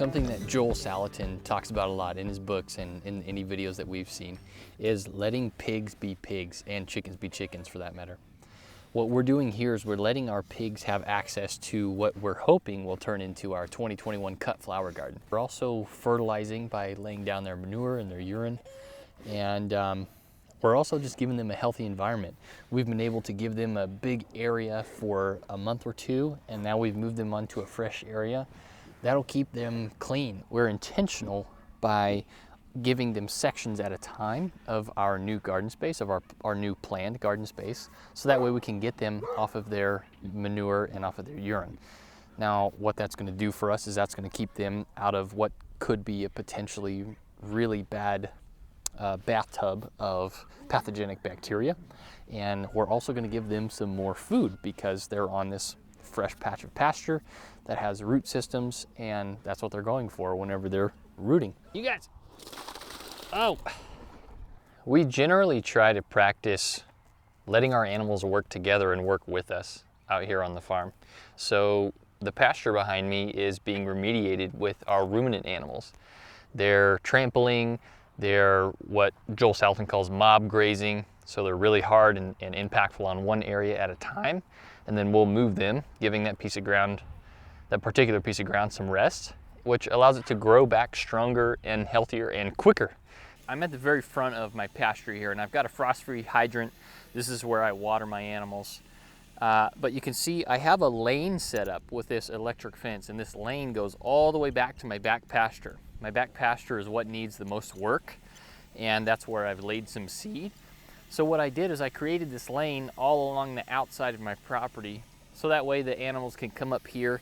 Something that Joel Salatin talks about a lot in his books and in any videos that we've seen is letting pigs be pigs and chickens be chickens for that matter. What we're doing here is we're letting our pigs have access to what we're hoping will turn into our 2021 cut flower garden. We're also fertilizing by laying down their manure and their urine, and we're also just giving them a healthy environment. We've been able to give them a big area for a month or two, and now we've moved them onto a fresh area. That'll keep them clean. We're intentional by giving them sections at a time of our new garden space, of our new planned garden space, so that way we can get them off of their manure and off of their urine. Now, what that's gonna do for us is that's gonna keep them out of what could be a potentially really bad bathtub of pathogenic bacteria. And we're also gonna give them some more food because they're on this fresh patch of pasture that has root systems, and that's what they're going for whenever they're rooting. You guys, oh. We generally try to practice letting our animals work together and work with us out here on the farm. So the pasture behind me is being remediated with our ruminant animals. They're trampling, they're what Joel Salatin calls mob grazing. So they're really hard and impactful on one area at a time. And then we'll move them, giving that piece of ground, that particular piece of ground, some rest, which allows it to grow back stronger and healthier and quicker. I'm at the very front of my pasture here, and I've got a frost-free hydrant. This is where I water my animals. But you can see I have a lane set up with this electric fence, and this lane goes all the way back to my back pasture. My back pasture is what needs the most work, and that's where I've laid some seed. So what I did is I created this lane all along the outside of my property, so that way the animals can come up here,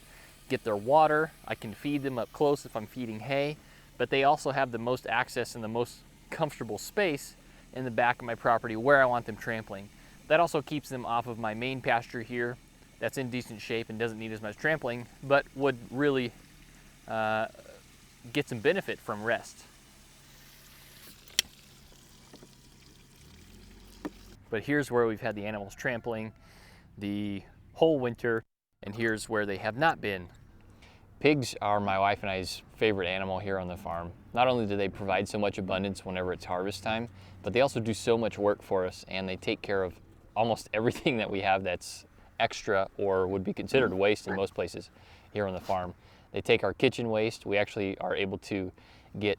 get their water. I can feed them up close if I'm feeding hay, but they also have the most access and the most comfortable space in the back of my property where I want them trampling. That also keeps them off of my main pasture here that's in decent shape and doesn't need as much trampling, but would really get some benefit from rest. But here's where we've had the animals trampling the whole winter, and here's where they have not been. Pigs are my wife and I's favorite animal here on the farm. Not only do they provide so much abundance whenever it's harvest time, but they also do so much work for us, and they take care of almost everything that we have that's extra or would be considered waste in most places here on the farm. They take our kitchen waste. We actually are able to get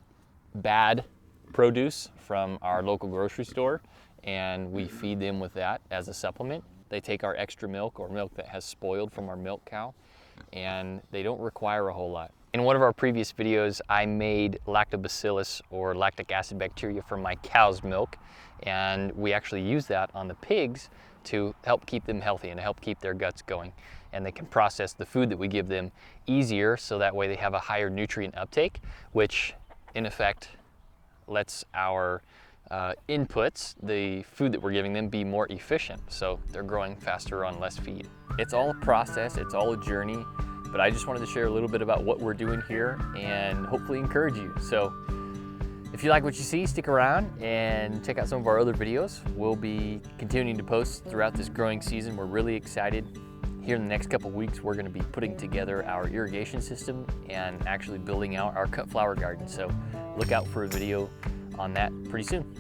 bad produce from our local grocery store, and we feed them with that as a supplement. They take our extra milk or milk that has spoiled from our milk cow, and they don't require a whole lot. In one of our previous videos, I made lactobacillus or lactic acid bacteria from my cow's milk, and we actually use that on the pigs to help keep them healthy and to help keep their guts going. And they can process the food that we give them easier, so that way they have a higher nutrient uptake, which in effect lets our inputs, the food that we're giving them, be more efficient. So they're growing faster on less feed. It's all a process, it's all a journey, but I just wanted to share a little bit about what we're doing here and hopefully encourage you. So if you like what you see, stick around and check out some of our other videos. We'll be continuing to post throughout this growing season. We're really excited. Here in the next couple weeks, we're going to be putting together our irrigation system and actually building out our cut flower garden. So look out for a video on that pretty soon.